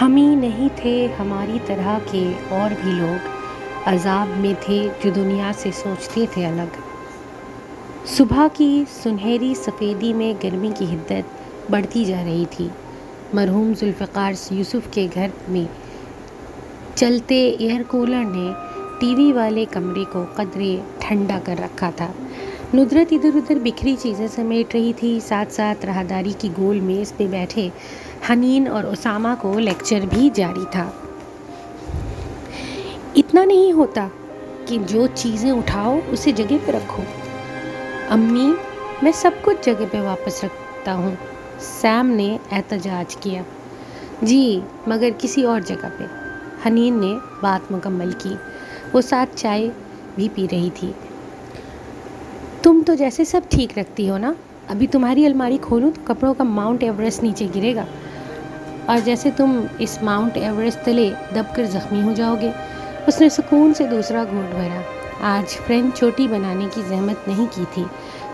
ہم ہی نہیں تھے ہماری طرح کے اور بھی لوگ، عذاب میں تھے جو دنیا سے سوچتے تھے الگ۔ صبح کی سنہری سفیدی میں گرمی کی حدت بڑھتی جا رہی تھی۔ مرحوم ذوالفقار یوسف کے گھر میں چلتے ایئر کولر نے ٹی وی والے کمرے کو قدرے ٹھنڈا کر رکھا تھا۔ ندرت ادھر ادھر بکھری چیزیں سمیٹ رہی تھی، ساتھ ساتھ راہداری کی گول میز پہ بیٹھے حنین اور اسامہ کو لیکچر بھی جاری تھا۔ اتنا نہیں ہوتا کہ جو چیزیں اٹھاؤ اسے جگہ پہ رکھو؟ امی، میں سب کچھ جگہ پہ واپس رکھتا ہوں، سیم نے احتجاج کیا۔ جی، مگر کسی اور جگہ پہ، حنین نے بات مکمل کی۔ وہ ساتھ چائے بھی پی رہی تھی۔ تم تو جیسے سب ٹھیک رکھتی ہو نا، ابھی تمہاری الماری کھولوں تو کپڑوں کا ماؤنٹ ایوریسٹ نیچے گرے گا، اور جیسے تم اس ماؤنٹ ایوریسٹ تلے دب کر زخمی ہو جاؤ گے۔ اس نے سکون سے دوسرا گھونٹ بھرا۔ آج فرینچ چوٹی بنانے کی زحمت نہیں کی تھی۔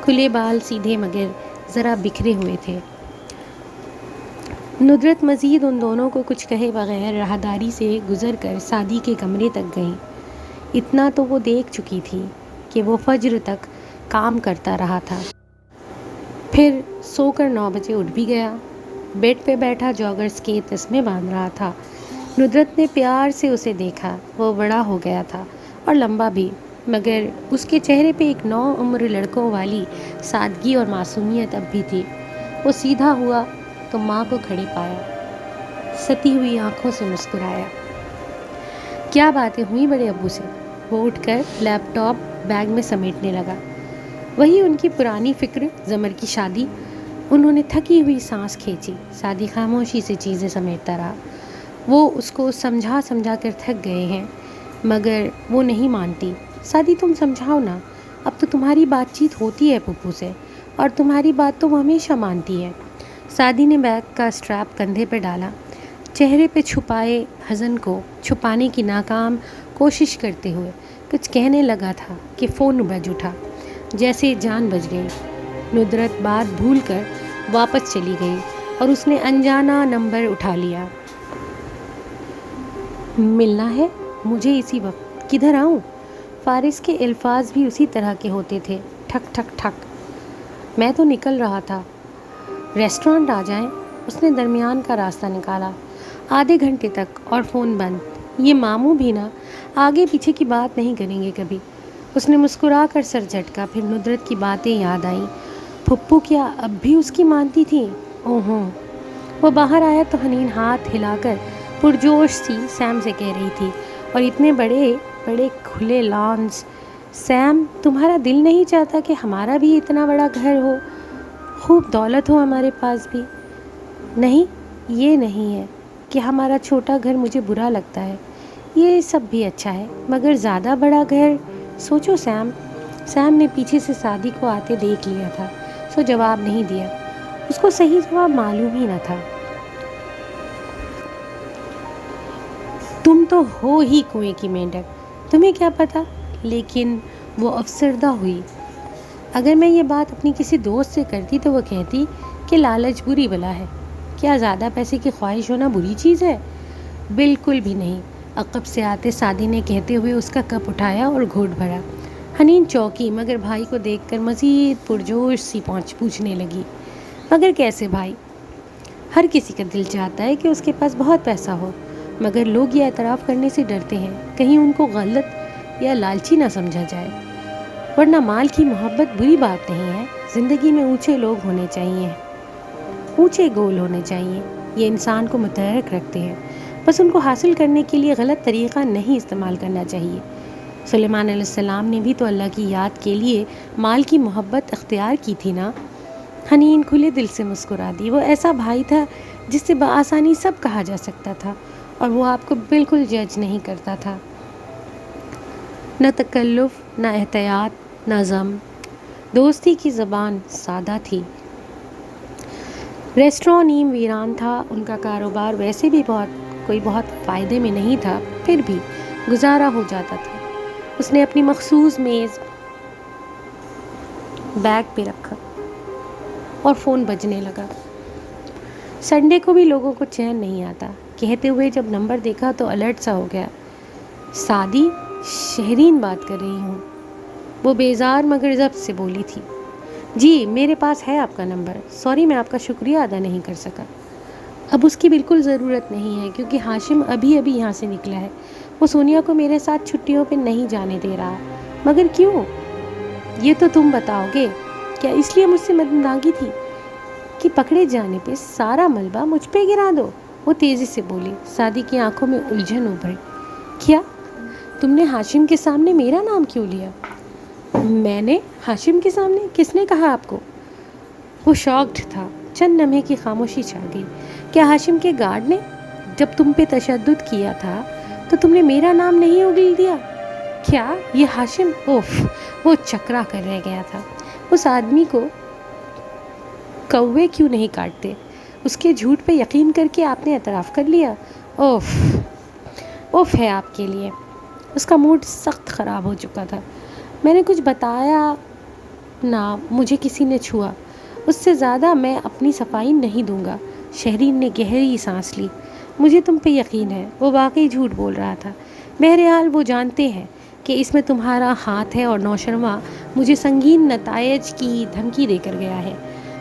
کھلے بال سیدھے مگر ذرا بکھرے ہوئے تھے۔ ندرت مزید ان دونوں کو کچھ کہے بغیر راہداری سے گزر کر سعدی کے کمرے تک گئیں۔ اتنا تو وہ دیکھ چکی تھی کہ وہ فجر تک کام کرتا رہا تھا، پھر سو کر 9 بجے اٹھ بھی گیا۔ بیڈ پہ بیٹھا جاگرز کے تسمے باندھ رہا تھا۔ ندرت نے پیار سے اسے دیکھا۔ وہ بڑا ہو گیا تھا اور لمبا بھی، مگر اس کے چہرے پہ ایک نو عمر لڑکوں والی سادگی اور معصومیت اب بھی تھی۔ وہ سیدھا ہوا تو ماں کو کھڑی پایا، ستی ہوئی آنکھوں سے مسکرایا۔ کیا باتیں ہوئی بڑے ابو سے؟ وہ اٹھ کر لیپ ٹاپ بیگ میں سمیٹنے لگا۔ وہی ان کی پرانی فکر، زمر کی شادی۔ انہوں نے تھکی ہوئی سانس کھینچی۔ سعدی خاموشی سے چیزیں سمیٹتا رہا۔ وہ اس کو سمجھا سمجھا کر تھک گئے ہیں، مگر وہ نہیں مانتی۔ سعدی، تم سمجھاؤ نا، اب تو تمہاری بات چیت ہوتی ہے پھپھو سے، اور تمہاری بات تو وہ ہمیشہ مانتی ہے۔ سعدی نے بیگ کا اسٹریپ کندھے پہ ڈالا، چہرے پہ چھپائے حزن کو چھپانے کی ناکام کوشش کرتے ہوئے کچھ کہنے لگا تھا کہ فون بج اٹھا۔ جیسے جان بچ گئی۔ ندرت بات بھول کر واپس چلی گئی اور اس نے انجانا نمبر اٹھا لیا۔ ملنا ہے مجھے اسی وقت، کدھر آؤں؟ فارس کے الفاظ بھی اسی طرح کے ہوتے تھے، ٹھک ٹھک ٹھک۔ میں تو نکل رہا تھا، ریسٹورانٹ آ جائیں؟ اس نے درمیان کا راستہ نکالا۔ آدھے گھنٹے تک اور فون بند۔ یہ ماموں بھی نا آگے پیچھے کی بات نہیں کریں گے کبھی۔ اس نے مسکرا کر سر جھٹکا، پھر ندرت کی باتیں یاد آئیں۔ پھپھو کیا اب بھی اس کی مانتی تھی؟ اوہو۔ وہ باہر آیا تو حنین ہاتھ ہلا کر پرجوش سی سیم سے کہہ رہی تھی، اور اتنے بڑے بڑے کھلے لانز۔ سیم، تمہارا دل نہیں چاہتا کہ ہمارا بھی اتنا بڑا گھر ہو، خوب دولت ہو ہمارے پاس بھی؟ نہیں، یہ نہیں ہے کہ ہمارا چھوٹا گھر مجھے برا لگتا ہے، یہ سب بھی اچھا ہے، مگر زیادہ بڑا گھر سوچو سیم۔ سیم نے پیچھے سے سعدی کو آتے دیکھ لیا تھا، سو جواب نہیں دیا۔ اس کو صحیح جواب معلوم ہی نہ تھا۔ تم تو ہو ہی کنویں کی مینڈک، تمہیں کیا پتا؟ لیکن وہ افسردہ ہوئی۔ اگر میں یہ بات اپنی کسی دوست سے کرتی تو وہ کہتی کہ لالچ بری بلا ہے۔ کیا زیادہ پیسے کی خواہش ہونا بری چیز ہے؟ بالکل بھی نہیں، عقب سے آتے سعدی نے کہتے ہوئے اس کا کپ اٹھایا اور گھونٹ بھرا۔ حنین چونکی، مگر بھائی کو دیکھ کر مزید پرجوش سی پوچھنے لگی، مگر کیسے بھائی؟ ہر کسی کا دل چاہتا ہے کہ اس کے پاس بہت پیسہ ہو، مگر لوگ یہ اعتراف کرنے سے ڈرتے ہیں، کہیں ان کو غلط یا لالچی نہ سمجھا جائے۔ ورنہ مال کی محبت بری بات نہیں ہے۔ زندگی میں اونچے لوگ ہونے چاہیے، اونچے گول ہونے چاہیے، یہ انسان کو متحرک رکھتے ہیں، بس ان کو حاصل کرنے کے لیے غلط طریقہ نہیں استعمال کرنا چاہیے۔ سلیمان علیہ السلام نے بھی تو اللہ کی یاد کے لیے مال کی محبت اختیار کی تھی نا۔ حنین کھلے دل سے مسکرا دی۔ وہ ایسا بھائی تھا جس سے بآسانی سب کہا جا سکتا تھا، اور وہ آپ کو بالکل جج نہیں کرتا تھا۔ نہ تکلف، نہ احتیاط، نہ ضم۔ دوستی کی زبان سادہ تھی۔ ریسٹوران نیم ویران تھا۔ ان کا کاروبار ویسے بھی کوئی بہت فائدے میں نہیں تھا، پھر بھی گزارا ہو جاتا تھا۔ اس نے اپنی مخصوص میز بیگ پہ رکھا اور فون بجنے لگا۔ سنڈے کو بھی لوگوں کو چین نہیں آتا، کہتے ہوئے جب نمبر دیکھا تو الرٹ سا ہو گیا۔ سعدی، شہرین بات کر رہی ہوں، وہ بیزار مگر ضبط سے بولی تھی۔ جی میرے پاس ہے آپ کا نمبر، سوری میں آپ کا شکریہ ادا نہیں کر سکا۔ اب اس کی بالکل ضرورت نہیں ہے کیونکہ ہاشم ابھی یہاں سے نکلا ہے۔ وہ سونیا کو میرے ساتھ چھٹیوں پہ نہیں جانے دے رہا۔ مگر کیوں؟ یہ تو تم بتاؤ گے۔ کیا اس لیے مجھ سے مدناگی تھی کہ پکڑے جانے پہ سارا ملبہ مجھ پہ گرا دو؟ وہ تیزی سے بولی۔ سعدی کی آنکھوں میں الجھن ابھری۔ کیا تم نے ہاشم کے سامنے میرا نام کیوں لیا؟ میں نے؟ ہاشم کے سامنے؟ کس نے کہا آپ کو؟ وہ شاکڈ تھا، چند لمحے کی خاموشی چھا گئی۔ کیا ہاشم کے گارڈ نے؟ جب تم پہ تشدد کیا تھا تو تم نے میرا نام نہیں اگل دیا؟ کیا یہ ہاشم؟ اوف! وہ چکرا کر رہ گیا تھا۔ اس آدمی کو کوے کیوں نہیں کاٹتے؟ اس کے جھوٹ پہ یقین کر کے آپ نے اعتراف کر لیا۔ اوف اوف ہے آپ کے لیے۔ اس کا موڈ سخت خراب ہو چکا تھا۔ میں نے کچھ بتایا نہ مجھے کسی نے چھوا، اس سے زیادہ میں اپنی صفائی نہیں دوں گا۔ شہرین نے گہری سانس لی۔ مجھے تم پہ یقین ہے، وہ واقعی جھوٹ بول رہا تھا۔ بہرحال وہ جانتے ہیں کہ اس میں تمہارا ہاتھ ہے اور نوشرواں مجھے سنگین نتائج کی دھمکی دے کر گیا ہے۔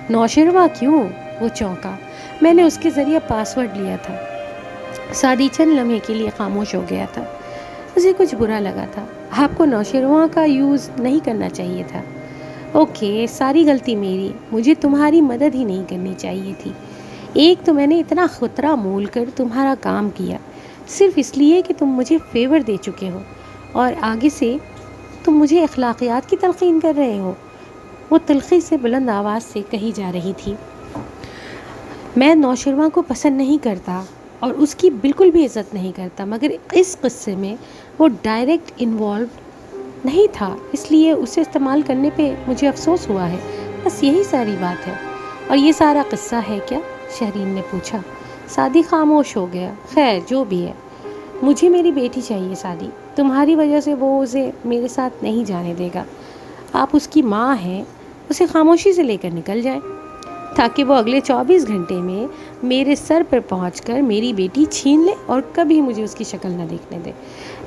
نوشرواں کیوں؟ وہ چونکا۔ میں نے اس کے ذریعے پاسورڈ لیا تھا۔ سعدی چند لمحے کے لیے خاموش ہو گیا تھا۔ اسے کچھ برا لگا تھا۔ آپ کو نوشرواں کا یوز نہیں کرنا چاہیے تھا۔ اوکے، ساری غلطی میری، مجھے تمہاری مدد ہی نہیں کرنی چاہیے تھی۔ ایک تو میں نے اتنا خطرہ مول کر تمہارا کام کیا صرف اس لیے کہ تم مجھے فیور دے چکے ہو، اور آگے سے تم مجھے اخلاقیات کی تلقین کر رہے ہو۔ وہ تلخی سے بلند آواز سے کہی جا رہی تھی۔ میں نوشرواں کو پسند نہیں کرتا اور اس کی بالکل بھی عزت نہیں کرتا، مگر اس قصے میں وہ ڈائریکٹ انوالوڈ نہیں تھا، اس لیے اسے استعمال کرنے پہ مجھے افسوس ہوا ہے، بس یہی ساری بات ہے۔ اور یہ سارا قصہ ہے کیا؟ شہرین نے پوچھا۔ سعدی خاموش ہو گیا۔ خیر جو بھی ہے، مجھے میری بیٹی چاہیے سعدی، تمہاری وجہ سے وہ اسے میرے ساتھ نہیں جانے دے گا۔ آپ اس کی ماں ہیں، اسے خاموشی سے لے کر نکل جائیں تاکہ وہ اگلے 24 گھنٹے میں میرے سر پر پہنچ کر میری بیٹی چھین لے اور کبھی مجھے اس کی شکل نہ دیکھنے دے۔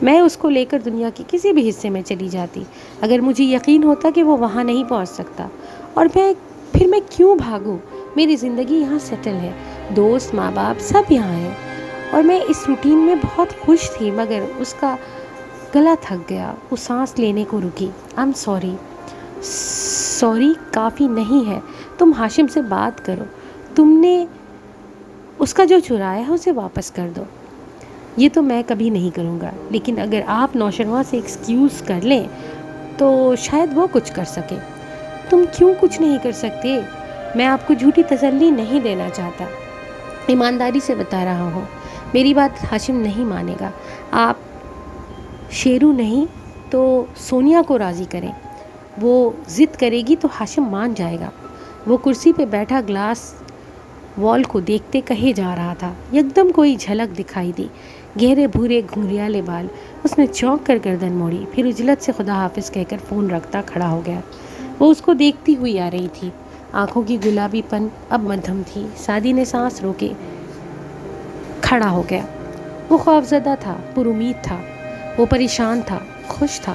میں اس کو لے کر دنیا کے کسی بھی حصے میں چلی جاتی اگر مجھے یقین ہوتا کہ وہ وہاں نہیں پہنچ سکتا، اور پھر میں کیوں بھاگوں؟ میری زندگی یہاں سیٹل ہے، دوست، ماں باپ سب یہاں ہیں، اور میں اس روٹین میں بہت خوش تھی، مگر اس کا گلا تھک گیا، وہ سانس لینے کو رکی۔ I'm sorry۔ سوری کافی نہیں ہے، تم ہاشم سے بات کرو، تم نے اس کا جو چرایا ہے اسے واپس کر دو۔ یہ تو میں کبھی نہیں کروں گا، لیکن اگر آپ نوشرواں سے ایکسکیوز کر لیں تو شاید وہ کچھ کر سکے۔ تم کیوں کچھ نہیں کر سکتے؟ میں آپ کو جھوٹی تسلی نہیں دینا چاہتا، ایمانداری سے بتا رہا ہوں، میری بات ہاشم نہیں مانے گا۔ آپ شیرو نہیں تو سونیا کو راضی کریں، وہ ضد کرے گی تو ہاشم مان جائے گا۔ وہ کرسی پہ بیٹھا گلاس وال کو دیکھتے کہے جا رہا تھا۔ یکدم کوئی جھلک دکھائی دی، گہرے بھورے گھنگریالے بال۔ اس نے چونک کر گردن موڑی، پھر اجلت سے خدا حافظ کہہ کر فون رکھتا کھڑا ہو گیا۔ وہ اس کو دیکھتی ہوئی آ رہی تھی، آنکھوں کی گلابی پن اب مدھم تھی۔ سعدی نے سانس روکے کھڑا ہو گیا۔ وہ خوفزدہ تھا، پر امید تھا، وہ پریشان تھا، خوش تھا۔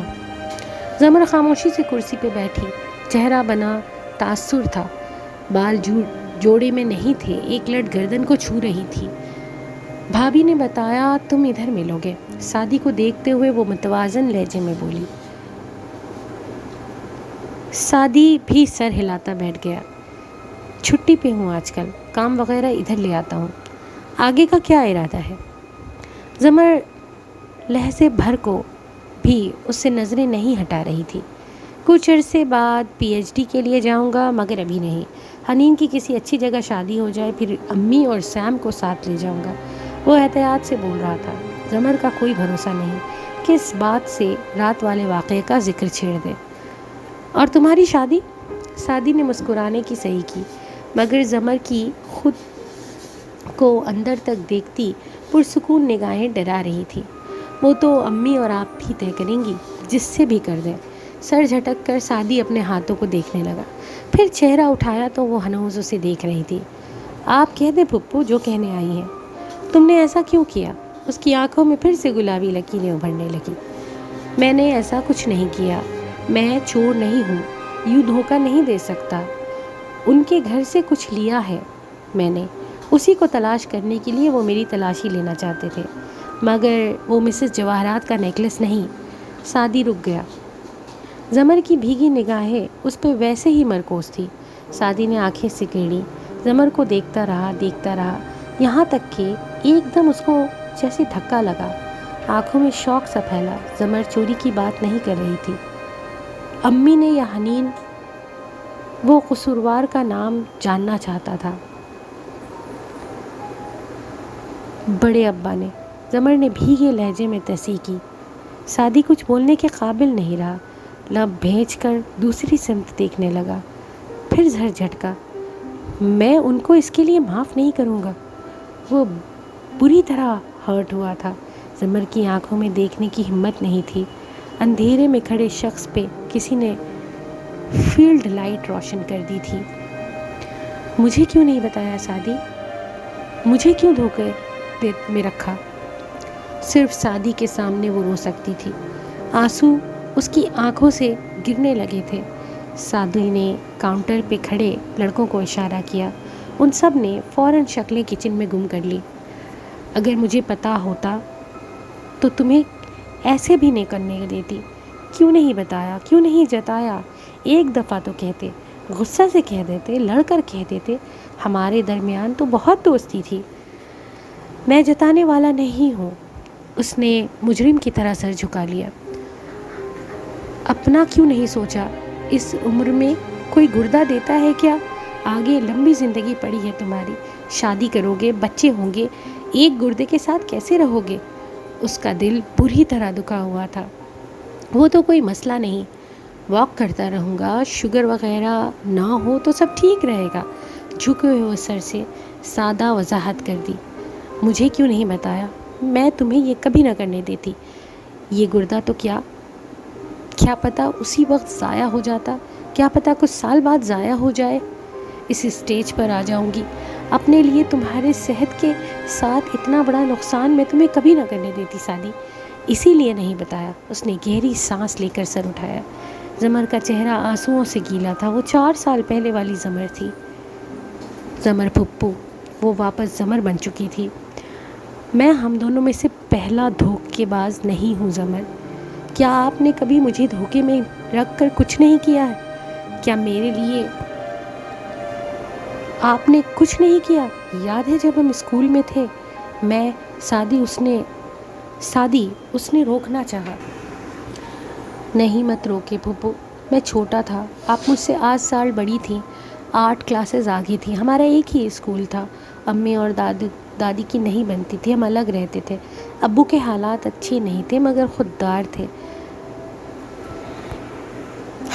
زمر خاموشی سے کرسی پہ بیٹھی، چہرہ بنا تاثر تھا، بال جوڑے میں نہیں تھے، ایک لٹ گردن کو چھو رہی تھی۔ بھابھی نے بتایا تم ادھر ملو گے، سعدی کو دیکھتے ہوئے وہ متوازن لہجے میں بولی۔ سعدی بھی سر ہلاتا بیٹھ گیا۔ چھٹی پہ ہوں آج کل، کام وغیرہ ادھر لے آتا ہوں۔ آگے کا کیا ارادہ ہے؟ زمر لہجے بھر کو بھی اس سے نظریں نہیں ہٹا رہی تھی۔ کچھ عرصے بعد PhD کے لیے جاؤں گا، مگر ابھی نہیں۔ حنین کی کسی اچھی جگہ شادی ہو جائے، پھر امی اور سیم کو ساتھ لے جاؤں گا۔ وہ احتیاط سے بول رہا تھا۔ زمر کا کوئی بھروسہ نہیں کہ اس بات سے رات والے واقعے کا ذکر چھیڑ دے۔ اور تمہاری شادی؟ سعدی نے مسکرانے کی صحیح کی، مگر زمر کی خود کو اندر تک دیکھتی پرسکون نگاہیں ڈرا رہی تھی۔ وہ تو امی اور آپ بھی طے کریں گی، جس سے بھی کر دیں۔ سر جھٹک کر سعدی اپنے ہاتھوں کو دیکھنے لگا، پھر چہرہ اٹھایا تو وہ ہنوز اسے دیکھ رہی تھی۔ آپ کہہ دیں پھپھو جو کہنے آئی ہیں۔ تم نے ایسا کیوں کیا؟ اس کی آنکھوں میں پھر سے گلابی لکیریں ابھرنے لگی۔ میں نے ایسا کچھ نہیں کیا، میں چور نہیں ہوں، یوں دھوکہ نہیں دے سکتا۔ ان کے گھر سے کچھ لیا ہے میں نے، اسی کو تلاش کرنے کے لیے وہ میری تلاشی لینا چاہتے تھے، مگر وہ مسز جواہرات کا نیکلس نہیں۔ سعدی رک گیا۔ زمر کی بھیگی نگاہیں اس پہ ویسے ہی مرکوز تھی۔ سعدی نے آنکھیں سکیڑی، زمر کو دیکھتا رہا، یہاں تک کہ ایک دم اس کو جیسے دھکا لگا، آنکھوں میں شوق سا پھیلا۔ زمر چوری کی بات نہیں کر رہی تھی۔ امی نے یا حنین، وہ قصوروار کا نام جاننا چاہتا تھا۔ بڑے ابا نے، زمر نے بھیگے لہجے میں تصحیح کی۔ سعدی کچھ بولنے کے قابل نہیں رہا، لب بھیج کر دوسری سمت دیکھنے لگا، پھر زھر جھٹکا۔ میں ان کو اس کے لیے معاف نہیں کروں گا۔ وہ بری طرح ہرٹ ہوا تھا۔ زمر کی آنکھوں میں دیکھنے کی ہمت نہیں تھی۔ اندھیرے میں کھڑے شخص پہ کسی نے فیلڈ لائٹ روشن کر دی تھی۔ مجھے کیوں نہیں بتایا سعدی؟ مجھے کیوں دھوکے میں رکھا؟ صرف سعدی کے سامنے وہ رو سکتی تھی، آنسو اس کی آنکھوں سے گرنے لگے تھے۔ سعدی نے کاؤنٹر پہ کھڑے لڑکوں کو اشارہ کیا، ان سب نے فوراً شکلیں کچن میں گم کر لی۔ اگر مجھے پتا ہوتا تو تمہیں ایسے بھی نہیں کرنے دیتی۔ کیوں نہیں بتایا؟ کیوں نہیں جتایا؟ ایک دفعہ تو کہتے، غصہ سے کہہ دیتے، لڑ کر کہہ دیتے۔ ہمارے درمیان تو بہت دوستی تھی۔ میں جتانے والا نہیں ہوں۔ اس نے مجرم کی طرح سر جھکا لیا۔ اپنا کیوں نہیں سوچا؟ اس عمر میں کوئی گردہ دیتا ہے کیا؟ آگے لمبی زندگی پڑی ہے تمہاری، شادی کرو گے، بچے ہوں گے، ایک گردے کے ساتھ کیسے رہو گے؟ اس کا دل بری طرح دکھا ہوا تھا۔ وہ تو کوئی مسئلہ نہیں، واک کرتا رہوں گا، شوگر وغیرہ نہ ہو تو سب ٹھیک رہے گا۔ جھکے ہوئے سر سے سادہ وضاحت کر دی۔ مجھے کیوں نہیں بتایا؟ میں تمہیں یہ کبھی نہ کرنے دیتی۔ یہ گردہ تو کیا پتا اسی وقت ضائع ہو جاتا، کیا پتا کچھ سال بعد ضائع ہو جائے۔ اس اسٹیج پر آ جاؤں گی، اپنے لیے تمہارے صحت کے ساتھ اتنا بڑا نقصان میں تمہیں کبھی نہ کرنے دیتی سعدی، اسی لیے نہیں بتایا۔ اس نے گہری سانس لے کر سر اٹھایا۔ زمر کا چہرہ آنسوؤں سے گیلا تھا۔ وہ 4 سال پہلے والی زمر تھی، زمر پھپھو۔ وہ واپس زمر بن چکی تھی۔ میں ہم دونوں میں سے پہلا دھوکے باز نہیں ہوں زمر۔ کیا آپ نے کبھی مجھے دھوکے میں رکھ کر کچھ نہیں کیا ہے؟ کیا میرے لیے آپ نے کچھ نہیں کیا؟ یاد ہے جب ہم اسکول میں تھے، میں سعدی اس نے روکنا چاہا۔ نہیں مت روکے پھپھو، میں چھوٹا تھا، آپ مجھ سے 8 سال بڑی تھیں، 8 کلاسز آگے تھی، ہمارا ایک ہی اسکول تھا۔ امی اور دادی کی نہیں بنتی تھی، ہم الگ رہتے تھے۔ ابو کے حالات اچھے نہیں تھے مگر خوددار تھے۔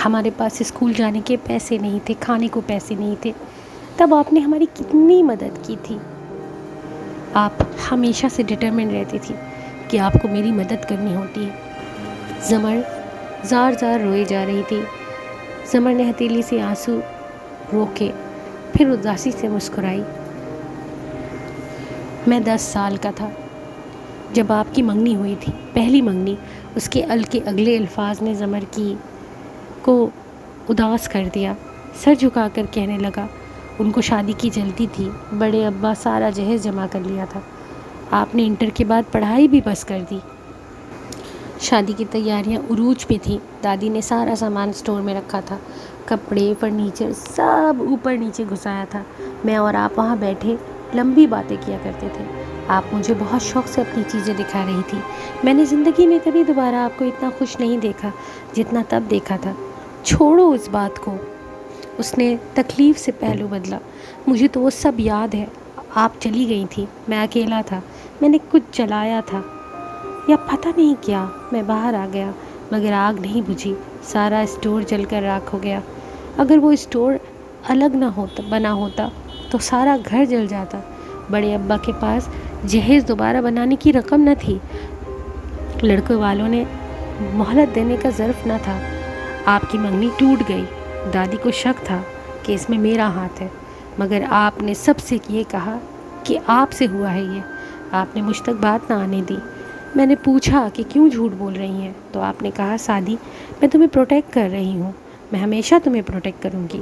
ہمارے پاس اسکول جانے کے پیسے نہیں تھے، کھانے کو پیسے نہیں تھے۔ تب آپ نے ہماری کتنی مدد کی تھی۔ آپ ہمیشہ سے ڈٹرمنٹ رہتی تھی کہ آپ کو میری مدد کرنی ہوتی ہے۔ زمر زار روئے جا رہی تھی۔ زمر نے ہتھیلی سے آنسو روکے، پھر اداسی سے مسکرائی۔ میں 10 سال کا تھا جب آپ کی منگنی ہوئی تھی، پہلی منگنی۔ اس کے اگلے الفاظ نے زمر کو اداس کر دیا۔ سر جھکا کر کہنے لگا، ان کو شادی کی جلدی تھی، بڑے ابا سارا جہیز جمع کر لیا تھا۔ آپ نے انٹر کے بعد پڑھائی بھی بس کر دی۔ شادی کی تیاریاں عروج پہ تھیں۔ دادی نے سارا سامان اسٹور میں رکھا تھا، کپڑے، فرنیچر سب اوپر نیچے گھسایا تھا۔ میں اور آپ وہاں بیٹھے لمبی باتیں کیا کرتے تھے۔ آپ مجھے بہت شوق سے اپنی چیزیں دکھا رہی تھی۔ میں نے زندگی میں کبھی دوبارہ آپ کو اتنا خوش نہیں دیکھا جتنا تب دیکھا تھا۔ چھوڑو اس بات کو۔ اس نے تکلیف سے پہلو بدلا۔ مجھے تو وہ سب یاد ہے۔ آپ چلی گئی تھی، میں اکیلا تھا، میں نے کچھ جلایا تھا یا پتہ نہیں کیا، میں باہر آ گیا مگر آگ نہیں بجھی، سارا اسٹور جل کر راکھ ہو گیا۔ اگر وہ اسٹور الگ نہ بنا ہوتا تو سارا گھر جل جاتا۔ بڑے ابا کے پاس جہیز دوبارہ بنانے کی رقم نہ تھی، لڑکے والوں نے مہلت دینے کا ظرف نہ تھا۔ آپ کی منگنی ٹوٹ گئی۔ دادی کو شک تھا کہ اس میں میرا ہاتھ ہے۔ مگر آپ نے سب سے یہ کہا کہ آپ سے ہوا ہے یہ، آپ نے مجھ تک بات نہ آنے دی۔ میں نے پوچھا کہ کیوں جھوٹ بول رہی ہیں تو آپ نے کہا سعدی میں تمہیں پروٹیکٹ کر رہی ہوں، میں ہمیشہ تمہیں پروٹیکٹ کروں گی،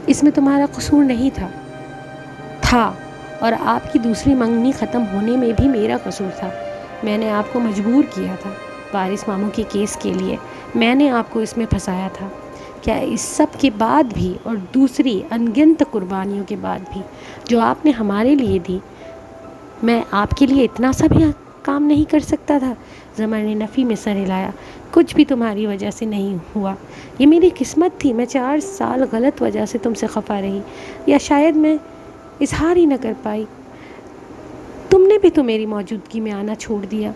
اس میں تمہارا قصور نہیں تھا اور آپ کی دوسری منگنی ختم ہونے میں بھی میرا قصور تھا۔ میں نے آپ کو مجبور کیا تھا وارث ماموں کے کیس کے لیے، میں نے آپ کو اس میں پھنسایا تھا۔ کیا اس سب کے بعد بھی اور دوسری انگنت قربانیوں کے بعد بھی جو آپ نے ہمارے لیے دی، میں آپ کے لیے اتنا سا بھی کام نہیں کر سکتا تھا؟ زمر نے نفی میں سر ہلایا۔ کچھ بھی تمہاری وجہ سے نہیں ہوا، یہ میری قسمت تھی۔ میں 4 سال غلط وجہ سے تم سے خفا رہی، یا شاید میں اظہار ہی نہ کر پائی۔ تم نے بھی تو میری موجودگی میں آنا چھوڑ دیا۔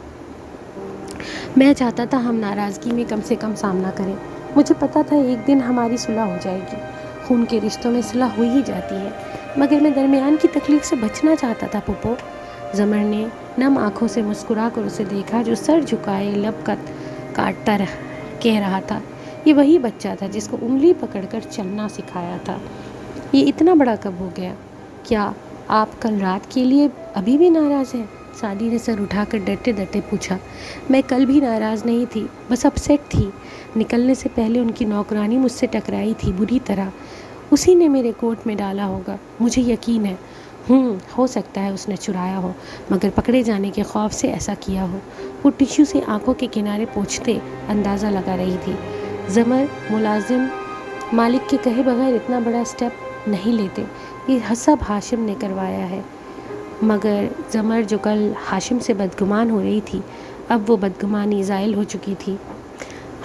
میں چاہتا تھا ہم ناراضگی میں کم سے کم سامنا کریں، مجھے پتا تھا ایک دن ہماری صلح ہو جائے گی، خون کے رشتوں میں صلح ہو ہی جاتی ہے، مگر میں درمیان کی تکلیف سے بچنا چاہتا تھا پھپھو۔ زمر نے نم آنکھوں سے مسکرا کر اسے دیکھا جو سر جھکائے لب کاٹتا کہہ رہا تھا، یہ وہی بچہ تھا جس کو انگلی پکڑ کر چلنا سکھایا تھا، یہ اتنا بڑا کب ہو گیا؟ کیا آپ کل رات کے لیے ابھی بھی ناراض ہیں؟ سعدی نے سر اٹھا کر ڈرتے ڈرتے پوچھا۔ میں کل بھی ناراض نہیں تھی، بس اپسیٹ تھی۔ نکلنے سے پہلے ان کی نوکرانی مجھ سے ٹکرائی تھی بری طرح، اسی نے میرے کوٹ میں ڈالا ہوگا، مجھے یقین ہے۔ ہو سکتا ہے اس نے چرایا ہو، مگر پکڑے جانے کے خوف سے ایسا کیا ہو۔ وہ ٹیشو سے آنکھوں کے کنارے پوچھتے اندازہ لگا رہی تھی۔ زمر ملازم مالک کے کہے بغیر اتنا بڑا اسٹیپ نہیں لیتے، یہ سب ہاشم نے کروایا ہے۔ مگر زمر جو کل ہاشم سے بدگمان ہو رہی تھی، اب وہ بدگمانی زائل ہو چکی تھی۔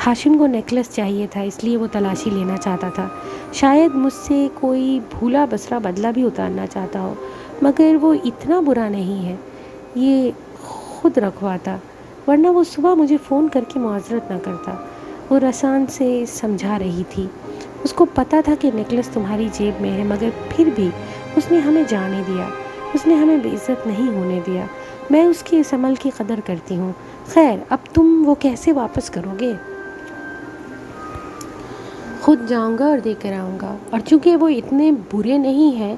ہاشم کو نیکلس چاہیے تھا، اس لیے وہ تلاشی لینا چاہتا تھا، شاید مجھ سے کوئی بھولا بسرا بدلہ بھی اتارنا چاہتا ہو، مگر وہ اتنا برا نہیں ہے، یہ خود رکھواتا، ورنہ وہ صبح مجھے فون کر کے معذرت نہ کرتا۔ وہ رسان سے سمجھا رہی تھی، اس کو پتا تھا کہ نیکلس تمہاری جیب میں ہے، مگر پھر بھی اس نے ہمیں جانے دیا، اس نے ہمیں بے عزت نہیں ہونے دیا۔ میں اس کے اس عمل کی قدر کرتی ہوں۔ خیر اب تم وہ کیسے واپس کرو گے؟ خود جاؤں گا اور دے کر آؤں گا، اور چونکہ وہ اتنے برے نہیں ہیں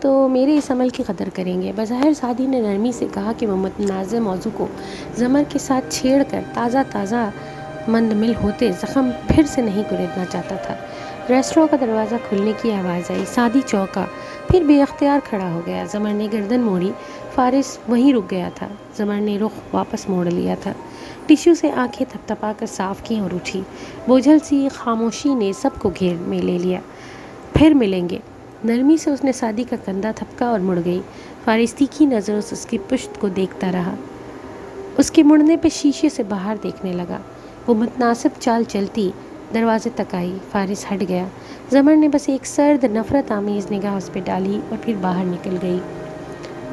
تو میرے اس عمل کی قدر کریں گے۔ بظاہر سعدی نے نرمی سے کہا کہ وہ متنازع موضوع کو زمر کے ساتھ چھیڑ کر تازہ مند مل ہوتے زخم پھر سے نہیں کریدنا چاہتا تھا۔ ریسٹوراں کا دروازہ کھلنے کی آواز آئی، سعدی چوکا، پھر بے اختیار کھڑا ہو گیا۔ زمر نے گردن موڑی، فارس وہیں رک گیا تھا، زمر نے رخ واپس موڑ لیا تھا، ٹیشو سے آنکھیں تھپتھپا کر صاف کی اور اٹھی۔ بوجھل سی خاموشی نے سب کو گھیر میں لے لیا۔ پھر ملیں گے۔ نرمی سے اس نے سعدی کا کندھا تھپکا اور مڑ گئی۔ فارس تیکھی نظروں سے اس کی پشت کو دیکھتا رہا، اس کے مڑنے پہ شیشے سے باہر دیکھنے لگا۔ وہ متناسب چال چلتی دروازے تک آئی، فارس ہٹ گیا۔ زمر نے بس ایک سرد نفرت آمیز نگاہ اس پہ ڈالی اور پھر باہر نکل گئی۔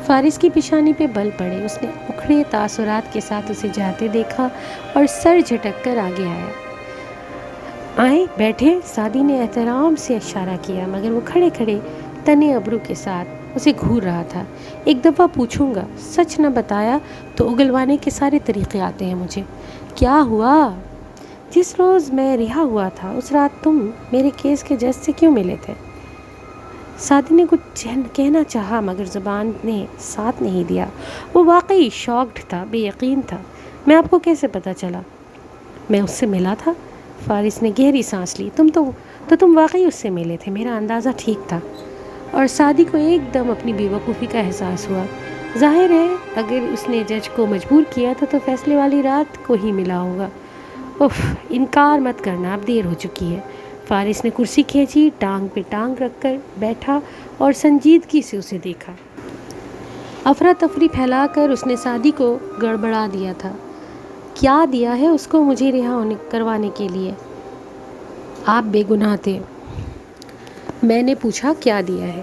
فارس کی پیشانی پہ بل پڑے، اس نے اکھڑے تاثرات کے ساتھ اسے جاتے دیکھا اور سر جھٹک کر آگے آیا۔ آئیں بیٹھے، سعدی نے احترام سے اشارہ کیا، مگر وہ کھڑے کھڑے تنے ابرو کے ساتھ اسے گھور رہا تھا۔ ایک دفعہ پوچھوں گا، سچ نہ بتایا تو اگلوانے کے سارے طریقے آتے ہیں مجھے۔ کیا ہوا؟ جس روز میں رہا ہوا تھا اس رات تم میرے کیس کے جج سے کیوں ملے تھے؟ سعدی نے کچھ کہنا چاہا مگر زبان نے ساتھ نہیں دیا۔ وہ واقعی شاکڈ تھا، بے یقین تھا۔ میں آپ کو کیسے پتا چلا؟ میں اس سے ملا تھا۔ فارس نے گہری سانس لی۔ تم واقعی اس سے ملے تھے، میرا اندازہ ٹھیک تھا۔ اور سعدی کو ایک دم اپنی بے وقوفی کا احساس ہوا۔ ظاہر ہے اگر اس نے جج کو مجبور کیا تھا تو فیصلے والی رات کو ہی ملا ہوگا۔ اف، انکار مت کرنا، اب دیر ہو چکی ہے۔ فارس نے کرسی کھینچی، ٹانگ پہ ٹانگ رکھ کر بیٹھا اور سنجیدگی سے اسے دیکھا۔ افراتفری پھیلا کر اس نے سعدی کو گڑبڑا دیا تھا۔ کیا دیا ہے اس کو مجھے رہا کروانے کے لیے؟ آپ بے گناہ تھے۔ میں نے پوچھا کیا دیا ہے؟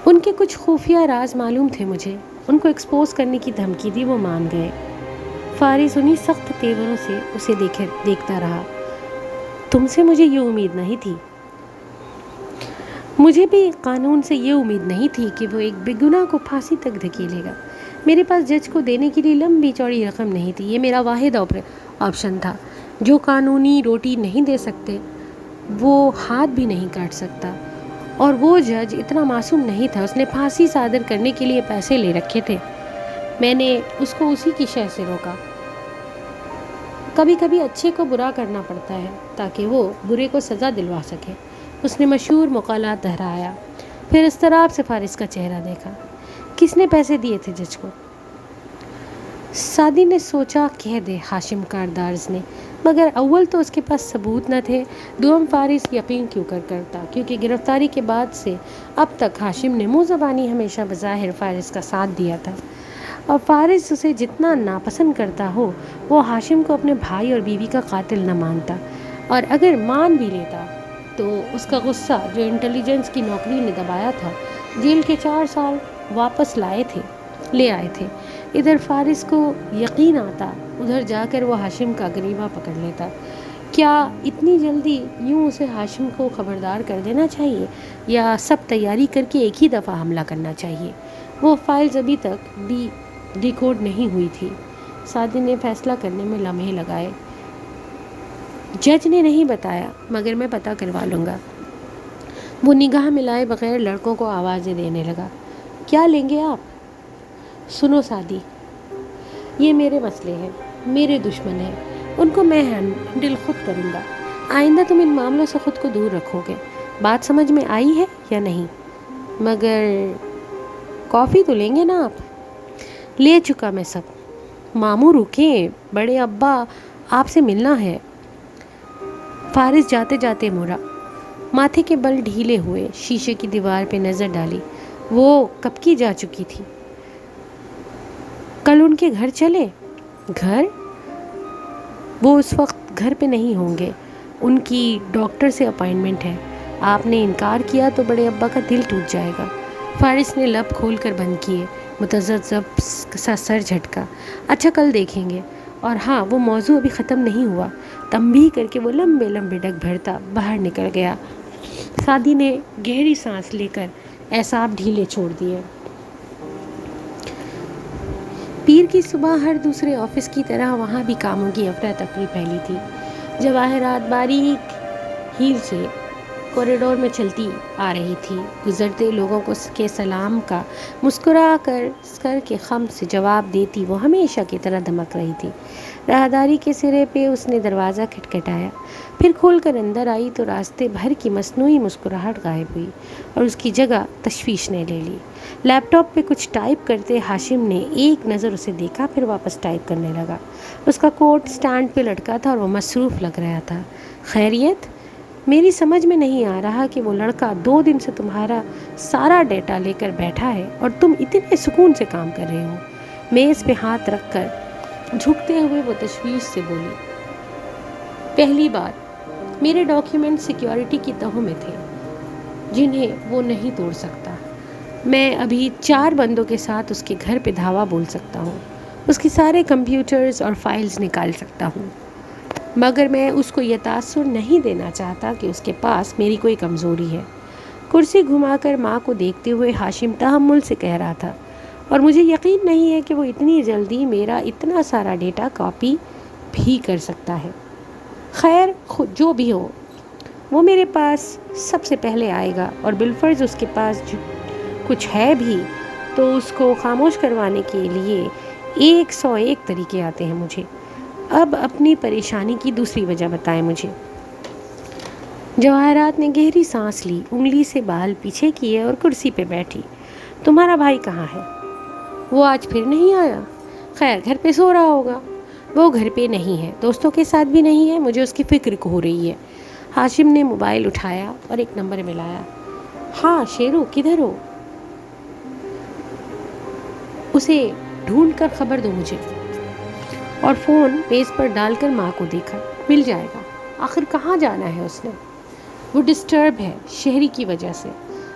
ان کے کچھ خفیہ راز معلوم تھے مجھے، ان کو ایکسپوز کرنے کی دھمکی دی، وہ مان گئے۔ فارس انہی سخت تیوروں سے اسے دیکھتا رہا۔ تم سے مجھے یہ امید نہیں تھی۔ مجھے بھی قانون سے یہ امید نہیں تھی کہ وہ ایک بے گناہ کو پھانسی تک دھکیلے گا۔ میرے پاس جج کو دینے کے لیے لمبی چوڑی رقم نہیں تھی، یہ میرا واحد آپشن تھا۔ جو قانونی روٹی نہیں دے سکتے وہ ہاتھ بھی نہیں کاٹ سکتا، اور وہ جج اتنا معصوم نہیں تھا، اس نے پھانسی صادر کرنے کے لیے پیسے لے رکھے تھے۔ میں نے اس کو اسی کی شے سے روکا۔ کبھی کبھی اچھے کو برا کرنا پڑتا ہے تاکہ وہ برے کو سزا دلوا سکے، اس نے مشہور مقالات دہرایا۔ پھر اضطراب سے فارس کا چہرہ دیکھا۔ کس نے پیسے دیے تھے جج کو؟ سعدی نے سوچا کہہ دے ہاشم کاردارز نے، مگر اول تو اس کے پاس ثبوت نہ تھے، دوم فارس یقین کیوں کرتا، کیونکہ گرفتاری کے بعد سے اب تک ہاشم نے منہ زبانی ہمیشہ بظاہر فارس کا ساتھ دیا تھا، اور فارس اسے جتنا ناپسند کرتا ہو وہ ہاشم کو اپنے بھائی اور بیوی کا قاتل نہ مانتا، اور اگر مان بھی لیتا تو اس کا غصہ جو انٹیلیجنس کی نوکری نے دبایا تھا، جیل کے 4 سال واپس لے آئے تھے۔ ادھر فارس کو یقین آتا، ادھر جا کر وہ ہاشم کا گریباں پکڑ لیتا۔ کیا اتنی جلدی یوں اسے ہاشم کو خبردار کر دینا چاہیے، یا سب تیاری کر کے ایک ہی دفعہ حملہ کرنا چاہیے؟ وہ فائلز ابھی تک ڈی کوڈ نہیں ہوئی تھی۔ سعدی نے فیصلہ کرنے میں لمحے لگائے۔ جج نے نہیں بتایا، مگر میں پتہ کروا لوں گا۔ وہ نگاہ ملائے بغیر لڑکوں کو آوازیں دینے لگا۔ کیا لیں گے آپ؟ سنو سعدی، یہ میرے مسئلے ہیں، میرے دشمن ہیں، ان کو میں ہینڈل خود کروں گا۔ آئندہ تم ان معاملوں سے خود کو دور رکھو گے۔ بات سمجھ میں آئی ہے یا نہیں؟ مگر کافی تو لیں گے نا آپ؟ لے چکا میں سب۔ ماموں رکیں، بڑے ابا آپ سے ملنا ہے۔ فارس جاتے جاتے مڑا، ماتھے کے بل ڈھیلے ہوئے، شیشے کی دیوار پہ نظر ڈالی۔ وہ کب کی جا چکی تھی؟ کل ان کے گھر چلے؟ گھر؟ وہ اس وقت گھر پہ نہیں ہوں گے، ان کی ڈاکٹر سے اپائنٹمنٹ ہے۔ آپ نے انکار کیا تو بڑے ابا کا دل ٹوٹ جائے گا۔ فارس نے لب کھول کر بند کیے، متذبذب سا سر جھٹکا۔ اچھا کل دیکھیں گے۔ اور ہاں، وہ موضوع ابھی ختم نہیں ہوا۔ تنبیہ کر کے وہ لمبے لمبے ڈگ بھرتا باہر نکل گیا۔ سعدی نے گہری سانس لے کر اعصاب ڈھیلے چھوڑ دیے۔ پیر کی صبح ہر دوسرے آفس کی طرح وہاں بھی کاموں کی افراتفری پھیلی تھی۔ جواہرات باریک ہیل سے کوریڈور میں چلتی آ رہی تھی، گزرتے لوگوں کو کے سلام کا مسکرا کر سر کے خم سے جواب دیتی وہ ہمیشہ کی طرح دمک رہی تھی۔ راہداری کے سرے پہ اس نے دروازہ کھٹکھٹایا، پھر کھول کر اندر آئی تو راستے بھر کی مصنوعی مسکراہٹ غائب ہوئی اور اس کی جگہ تشویش نے لے لی۔ لیپ ٹاپ پہ کچھ ٹائپ کرتے ہاشم نے ایک نظر اسے دیکھا، پھر واپس ٹائپ کرنے لگا۔ اس کا کوٹ سٹینڈ پہ لٹکا تھا اور وہ مصروف لگ رہا تھا۔ خیریت؟ میری سمجھ میں نہیں آ رہا کہ وہ لڑکا 2 دن سے تمہارا سارا ڈیٹا لے کر بیٹھا ہے اور تم اتنے سکون سے کام کر رہے ہو۔ میز پہ ہاتھ رکھ کر جھکتے ہوئے وہ تشویش سے بولی۔ پہلی بات، میرے ڈاکیومنٹ سیکیورٹی کی تہوں میں تھے جنہیں وہ نہیں توڑ سکتا۔ میں ابھی 4 بندوں کے ساتھ اس کے گھر پہ دھاوا بول سکتا ہوں، اس کی سارے کمپیوٹرز اور فائلز نکال سکتا ہوں، مگر میں اس کو یہ تاثر نہیں دینا چاہتا کہ اس کے پاس میری کوئی کمزوری ہے۔ کرسی گھما کر ماں کو دیکھتے ہوئے ہاشم تحمل سے کہہ رہا تھا، اور مجھے یقین نہیں ہے کہ وہ اتنی جلدی میرا اتنا سارا ڈیٹا کاپی بھی کر سکتا ہے۔ خیر خود جو بھی ہو، وہ میرے پاس سب سے پہلے آئے گا، اور بالفرض اس کے پاس کچھ ہے بھی تو اس کو خاموش کروانے کے لیے 101 طریقے آتے ہیں مجھے۔ اب اپنی پریشانی کی دوسری وجہ بتائیں مجھے۔ جواہرات نے گہری سانس لی، انگلی سے بال پیچھے کیے اور کرسی پہ بیٹھی۔ تمہارا بھائی کہاں ہے؟ وہ آج پھر نہیں آیا؟ خیر گھر پہ سو رہا ہوگا۔ وہ گھر پہ نہیں ہے، دوستوں کے ساتھ بھی نہیں ہے، مجھے اس کی فکر ہو رہی ہے۔ ہاشم نے موبائل اٹھایا اور ایک نمبر ملایا۔ ہاں شیرو، کدھر ہو؟ اسے ڈھونڈ کر خبر دو مجھے۔ اور فون میز پر ڈال کر ماں کو دیکھا۔ مل جائے گا، آخر کہاں جانا ہے اس نے؟ وہ ڈسٹرب ہے شہری کی وجہ سے،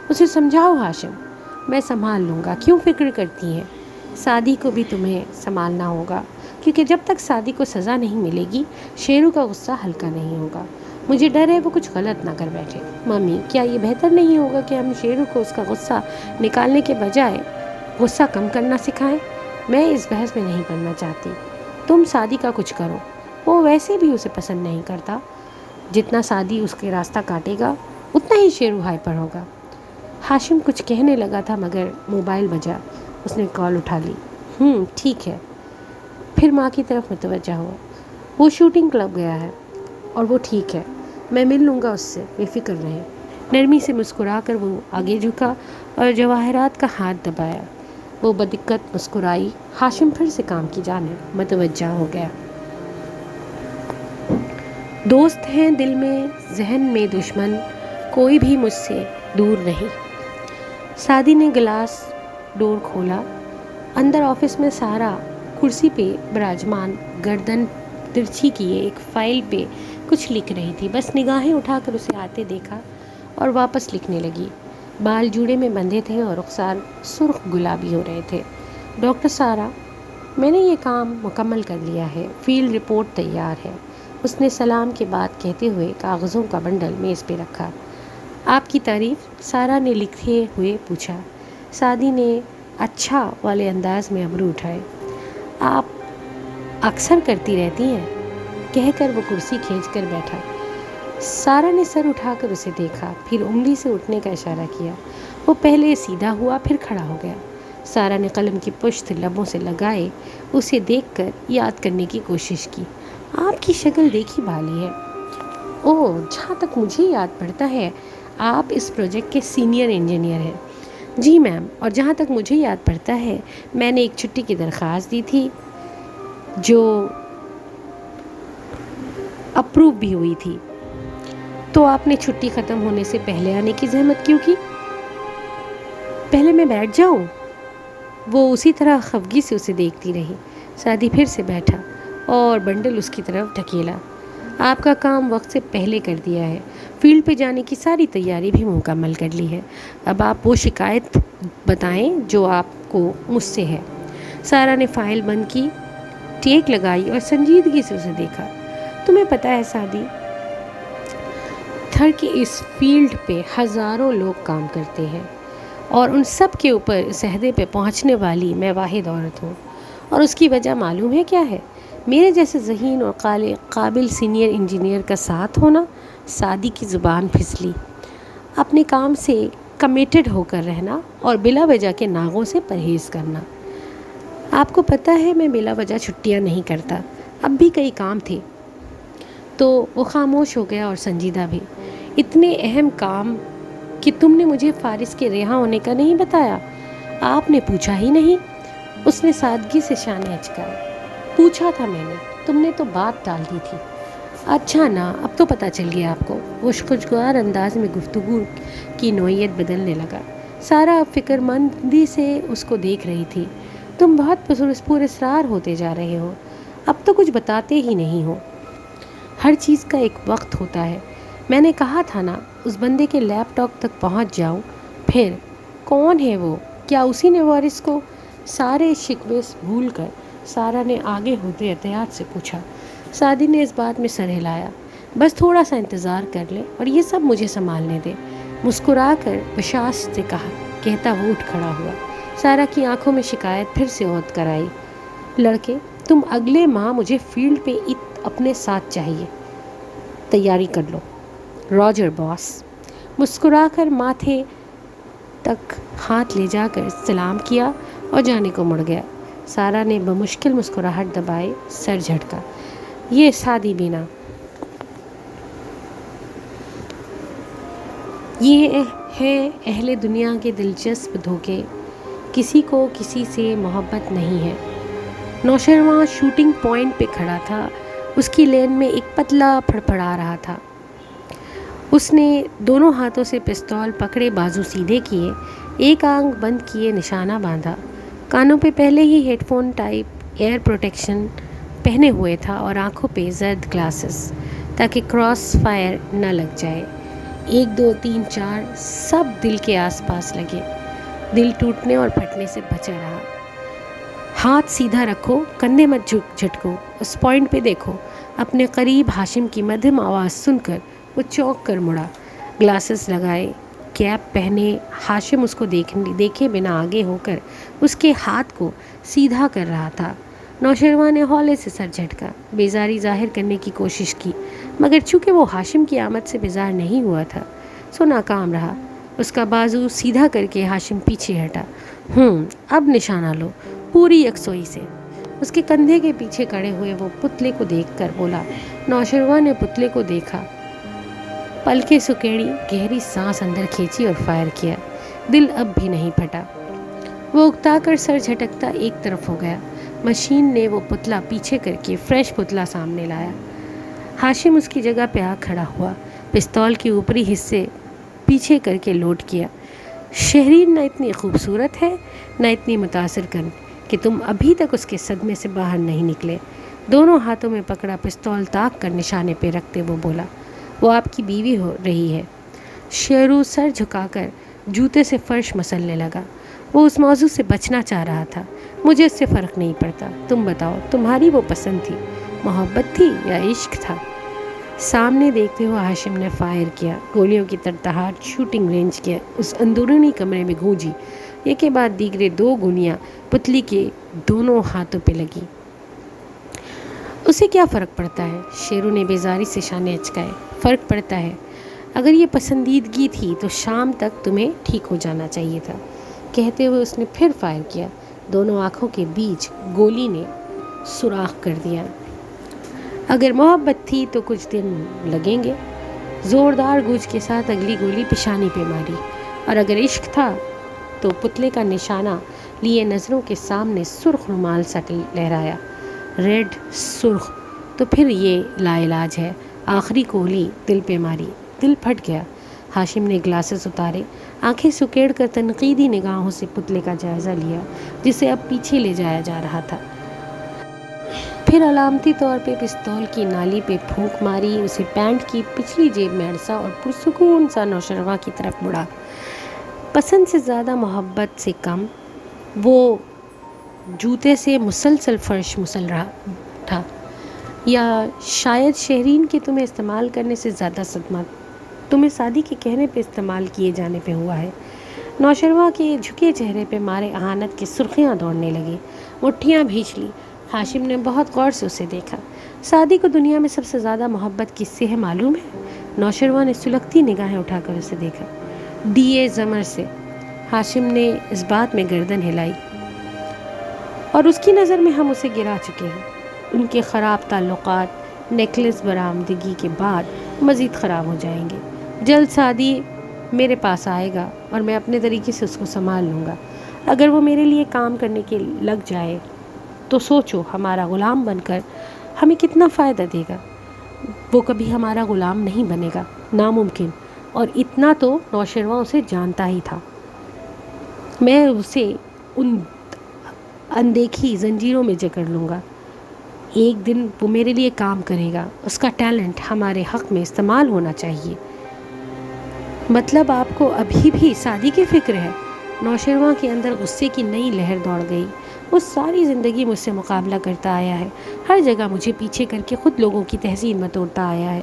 اسے سمجھاؤ ہاشم۔ میں سنبھال لوں گا، کیوں فکر کرتی ہیں؟ سعدی کو بھی تمہیں سنبھالنا ہوگا، کیونکہ جب تک سعدی کو سزا نہیں ملے گی شیرو کا غصہ ہلکا نہیں ہوگا۔ مجھے ڈر ہے وہ کچھ غلط نہ کر بیٹھے۔ ممی، کیا یہ بہتر نہیں ہوگا کہ ہم شیرو کو اس کا غصہ نکالنے کے بجائے غصہ کم کرنا سکھائیں؟ میں اس بحث میں نہیں پڑنا چاہتی۔ تم سعدی کا کچھ کرو، وہ ویسے بھی اسے پسند نہیں کرتا۔ جتنا سعدی اس کے راستہ کاٹے گا اتنا ہی شیرو ہائپر ہوگا۔ ہاشم کچھ کہنے لگا تھا مگر موبائل بجا۔ اس نے کال اٹھا لی۔ ٹھیک ہے۔ پھر ماں کی طرف متوجہ ہوا۔ وہ شوٹنگ کلب گیا ہے اور وہ ٹھیک ہے، میں مل لوں گا اس سے، بے فکر رہیں۔ نرمی سے مسکرا کر وہ آگے جھکا اور جواہرات کا ہاتھ دبایا۔ وہ بدقت مسکرائی۔ ہاشم پھر سے کام کی جانب متوجہ ہو گیا۔ دوست ہیں دل میں، ذہن میں دشمن، کوئی بھی مجھ سے دور نہیں۔ سعدی نے گلاس ڈور کھولا۔ اندر آفس میں سارا کرسی پہ براجمان، گردن ترچھی کیے ایک فائل پہ کچھ لکھ رہی تھی۔ بس نگاہیں اٹھا کر اسے آتے دیکھا اور واپس لکھنے لگی۔ بال جوڑے میں بندھے تھے اور رخسار سرخ گلابی ہو رہے تھے۔ ڈاکٹر سارا، میں نے یہ کام مکمل کر لیا ہے، فیلڈ رپورٹ تیار ہے۔ اس نے سلام کے بعد کہتے ہوئے کاغذوں کا بنڈل میز پہ رکھا۔ آپ کی تعریف؟ سارا نے لکھتے ہوئے پوچھا۔ سعدی نے اچھا والے انداز میں ابرو اٹھائے۔ آپ اکثر کرتی رہتی ہیں، کہہ کر وہ کرسی کھینچ کر بیٹھا۔ سارا نے سر اٹھا کر اسے دیکھا، پھر انگلی سے اٹھنے کا اشارہ کیا۔ وہ پہلے سیدھا ہوا، پھر کھڑا ہو گیا۔ سارا نے قلم کی پشت لبوں سے لگائے اسے دیکھ کر یاد کرنے کی کوشش کی۔ آپ کی شکل دیکھی بھالی ہے۔ جہاں تک مجھے یاد پڑتا ہے آپ اس پروجیکٹ کے سینئر انجینئر ہیں۔ جی میم، اور جہاں تک مجھے یاد پڑتا ہے میں نے ایک چھٹی کی درخواست دی تھی جو اپروو بھی ہوئی تھی۔ تو آپ نے چھٹی ختم ہونے سے پہلے آنے کی زحمت کیوں کی؟ پہلے میں بیٹھ جاؤں؟ وہ اسی طرح خفگی سے اسے دیکھتی رہی۔ سعدی پھر سے بیٹھا اور بنڈل اس کی طرف ڈھکیلا۔ آپ کا کام وقت سے پہلے کر دیا ہے، فیلڈ پہ جانے کی ساری تیاری بھی مکمل کر لی ہے۔ اب آپ وہ شکایت بتائیں جو آپ کو مجھ سے ہے۔ سارا نے فائل بند کی، ٹیک لگائی اور سنجیدگی سے اسے دیکھا۔ تمہیں پتہ ہے سعدی، تھر کے اس فیلڈ پہ ہزاروں لوگ کام کرتے ہیں اور ان سب کے اوپر اس عہدے پہ پہنچنے والی میں واحد عورت ہوں، اور اس کی وجہ معلوم ہے کیا ہے؟ میرے جیسے ذہین اور قابل سینئر انجینئر کا ساتھ ہونا۔ سعدی کی زبان پھسلی۔ اپنے کام سے کمیٹڈ ہو کر رہنا اور بلا وجہ کے ناغوں سے پرہیز کرنا۔ آپ کو پتہ ہے میں بلا وجہ چھٹیاں نہیں کرتا، اب بھی کئی کام تھے۔ تو وہ خاموش ہو گیا اور سنجیدہ بھی۔ اتنے اہم کام کہ تم نے مجھے فارس کے رہا ہونے کا نہیں بتایا؟ آپ نے پوچھا ہی نہیں؟ اس نے سادگی سے شانے اچکائے۔ پوچھا تھا میں نے، تم نے تو بات ٹال دی تھی۔ اچھا نا، اب تو پتہ چل گیا آپ کو۔ وہ خوشگوار انداز میں گفتگو کی نوعیت بدلنے لگا۔ سارا اب فکر مندی سے اس کو دیکھ رہی تھی۔ تم بہت پراسرار ہوتے جا رہے ہو، اب تو کچھ بتاتے ہی نہیں ہو۔ ہر چیز کا ایک وقت ہوتا ہے۔ میں نے کہا تھا نا اس بندے کے لیپ ٹاپ تک پہنچ جاؤ۔ پھر کون ہے وہ؟ کیا اسی نے وارث کو؟ سارے شکوے بھول کر سارا نے آگے ہوتے احتیاط سے پوچھا۔ سعدی نے اس بات میں سر ہلایا۔ بس تھوڑا سا انتظار کر لے اور یہ سب مجھے سنبھالنے دے، مسکرا کر بشاشت سے کہتا وہ اٹھ کھڑا ہوا۔ سارا کی آنکھوں میں شکایت پھر سے اوت کر آئی۔ لڑکے، تم اگلے ماہ مجھے فیلڈ پہ اپنے ساتھ چاہیے، تیاری کر لو۔ راجر باس۔ مسکرا کر ماتھے تک ہاتھ لے جا کر سلام کیا اور جانے کو مڑ گیا۔ سارا نے بمشکل مسکراہٹ دبائے سر جھٹکا۔ یہ سعدی بینا، یہ ہے اہل دنیا کے دلچسپ دھوکے، کسی کو کسی سے محبت نہیں ہے۔ نوشرواں شوٹنگ پوائنٹ پہ کھڑا تھا، اس کی لین میں ایک پتلا پھڑپڑا رہا تھا۔ اس نے دونوں ہاتھوں سے پستول پکڑے، بازو سیدھے کیے، ایک آنکھ بند کیے نشانہ باندھا۔ کانوں پہ پہلے ہی headphone type ear protection پہنے ہوئے تھا اور آنکھوں پہ زرد گلاسز تاکہ کراس فائر نہ لگ جائے۔ 1 2 3 4 سب دل کے آس پاس لگے۔ دل ٹوٹنے اور پھٹنے سے بچا رہا۔ ہاتھ سیدھا رکھو، کندھے مت جھٹکو، اس پوائنٹ پہ دیکھو۔ اپنے قریب ہاشم کی مدھم آواز سن کر وہ چونک کر مڑا۔ گلاسز لگائے، کیپ پہنے، ہاشم اس کو دیکھے بنا آگے ہو کر اس کے ہاتھ کو سیدھا کر رہا تھا۔ نوشرواں نے ہولے سے سر جھٹکا، بیزاری ظاہر کرنے کی کوشش کی، مگر چونکہ وہ ہاشم کی آمد سے بیزار نہیں ہوا تھا سو ناکام رہا۔ اس کا بازو سیدھا کر کے ہاشم پیچھے ہٹا۔ اب نشانہ لو، پوری یکسوئی سے۔ اس کے کندھے کے پیچھے کھڑے ہوئے وہ پتلے کو دیکھ کر بولا۔ نوشروان نے پتلے کو دیکھا، پلکیں سکیڑی، گہری سانس اندر کھینچی اور فائر کیا۔ دل اب بھی نہیں پھٹا۔ وہ اکتا کر سر جھٹکتا ایک طرف ہو گیا۔ مشین نے وہ پتلا پیچھے کر کے فریش پتلا سامنے لایا۔ ہاشم اس کی جگہ پہ آ کھڑا ہوا، پستول کے اوپری حصے پیچھے کر کے لوڈ کیا۔ شہرین نہ اتنی خوبصورت ہے، نہ اتنی متاثر کن کہ تم ابھی تک اس کے صدمے سے باہر نہیں نکلے۔ دونوں ہاتھوں میں پکڑا پستول تاک کر نشانے پہ رکھتے وہ بولا، وہ آپ کی بیوی ہو رہی ہے۔ شیرو سر جھکا کر جوتے سے فرش مسلنے لگا۔ وہ اس موضوع سے بچنا چاہ رہا تھا۔ مجھے اس سے فرق نہیں پڑتا، تم بتاؤ، تمہاری وہ پسند تھی، محبت تھی یا عشق تھا؟ سامنے دیکھتے ہوئے ہاشم نے فائر کیا۔ گولیوں کی تڑتڑاہٹ شوٹنگ رینج کے اس اندرونی کمرے میں گونجی۔ ایک کے بعد دیگرے 2 گولیاں پتلی کے دونوں ہاتھوں پہ لگی۔ اسے کیا فرق پڑتا ہے؟ شیرو نے بیزاری سے شانے اچکائے۔ فرق پڑتا ہے۔ اگر یہ پسندیدگی تھی تو شام تک تمہیں ٹھیک ہو جانا چاہیے تھا۔ کہتے ہوئے اس نے پھر فائر کیا۔ دونوں آنکھوں کے بیچ گولی نے سوراخ کر دیا۔ اگر محبت تھی تو کچھ دن لگیں گے۔ زوردار گوج کے ساتھ اگلی گولی پیشانی پہ ماری۔ اور اگر عشق تھا تو پتلے کا نشانہ لیے نظروں کے سامنے سرخ رومال سا لہرایا۔ ریڈ سرخ تو پھر یہ لا علاج ہے۔ آخری گولی دل پہ ماری، دل پھٹ گیا۔ ہاشم نے گلاسز اتارے، آنکھیں سکیڑ کر تنقیدی نگاہوں سے پتلے کا جائزہ لیا جسے اب پیچھے لے جایا جا رہا تھا۔ پھر علامتی طور پہ پستول کی نالی پہ پھونک ماری، اسے پینٹ کی پچھلی جیب میں اڑسا اور پرسکون سا نوشروان کی طرف مڑا۔ پسند سے زیادہ محبت سے کم۔ وہ جوتے سے مسلسل فرش مسل رہا تھا، یا شاید شہرین کے تمہیں استعمال کرنے سے زیادہ صدمہ تمہیں سادی کے کہنے پہ استعمال کیے جانے پہ ہوا ہے۔ نوشروان کے جھکے چہرے پہ مارے اہانت کی سرخیاں دوڑنے لگی، مٹھیاں بھینچ لی۔ ہاشم نے بہت غور سے اسے دیکھا۔ سادی کو دنیا میں سب سے زیادہ محبت کس سے ہے معلوم ہے؟ نوشروان نے سلگتی نگاہیں اٹھا کر اسے دیکھا۔ ڈی زمر سے۔ ہاشم نے اس بات میں گردن ہلائی۔ اور اس کی نظر میں ہم اسے گرا چکے ہیں۔ ان کے خراب تعلقات نیکلس برآمدگی کے بعد مزید خراب ہو جائیں گے۔ جلد سادی میرے پاس آئے گا اور میں اپنے طریقے سے اس کو سنبھال لوں گا۔ اگر وہ میرے لیے کام کرنے کے لگ جائے تو سوچو ہمارا غلام بن کر ہمیں کتنا فائدہ دے گا۔ وہ کبھی ہمارا غلام نہیں بنے گا، ناممکن۔ اور اتنا تو نوشروان اسے جانتا ہی تھا۔ میں اسے ان اندیکھی زنجیروں میں جکڑ لوں گا۔ ایک دن وہ میرے لیے کام کرے گا۔ اس کا ٹیلنٹ ہمارے حق میں استعمال ہونا چاہیے۔ مطلب آپ کو ابھی بھی سادی کی فکر ہے؟ نوشروان کے اندر غصے کی نئی لہر دوڑ گئی۔ وہ ساری زندگی مجھ سے مقابلہ کرتا آیا ہے، ہر جگہ مجھے پیچھے کر کے خود لوگوں کی تہذیب میں توڑتا آیا ہے۔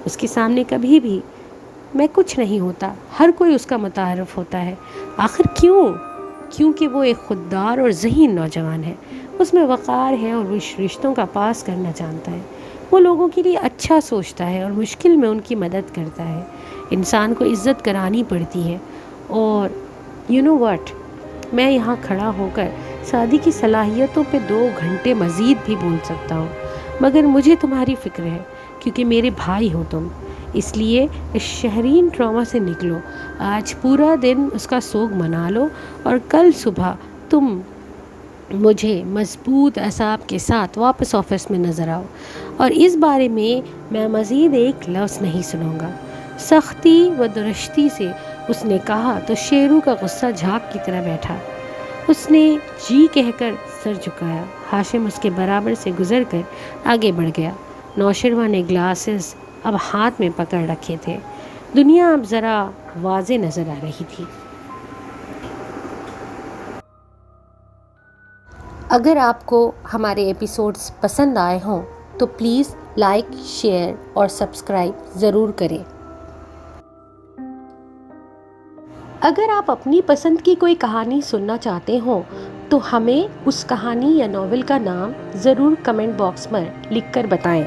اس کے سامنے کبھی بھی میں کچھ نہیں ہوتا، ہر کوئی اس کا متعارف ہوتا ہے۔ آخر کیوں؟ کیونکہ وہ ایک خوددار اور ذہین نوجوان ہے۔ اس میں وقار ہے اور وہ رشتوں کا پاس کرنا جانتا ہے۔ وہ لوگوں کے لیے اچھا سوچتا ہے اور مشکل میں ان کی مدد کرتا ہے۔ انسان کو عزت کرانی پڑتی ہے۔ اور یو نو واٹ، میں یہاں کھڑا ہو کر سادی کی صلاحیتوں پہ 2 گھنٹے مزید بھی بول سکتا ہوں، مگر مجھے تمہاری فکر ہے کیونکہ میرے بھائی ہو تم۔ اس لیے اس شہرین ٹراما سے نکلو۔ آج پورا دن اس کا سوگ منا لو اور کل صبح تم مجھے مضبوط اعصاب کے ساتھ واپس آفس میں نظر آؤ، اور اس بارے میں مزید ایک لفظ نہیں سنوں گا۔ سختی و درشتی سے اس نے کہا تو شیرو کا غصہ جھاگ کی طرح بیٹھا۔ اس نے جی کہہ کر سر جھکایا۔ ہاشم اس کے برابر سے گزر کر آگے بڑھ گیا۔ نوشروان نے گلاسز اب ہاتھ میں پکڑ رکھے تھے۔ دنیا اب ذرا واضح نظر آ رہی تھی۔ اگر آپ کو ہمارے ایپیسوڈز پسند آئے ہوں تو پلیز لائک، شیئر اور سبسکرائب ضرور کریں۔ اگر آپ اپنی پسند کی کوئی کہانی سننا چاہتے ہوں تو ہمیں اس کہانی یا ناول کا نام ضرور کمنٹ باکس میں لکھ کر بتائیں۔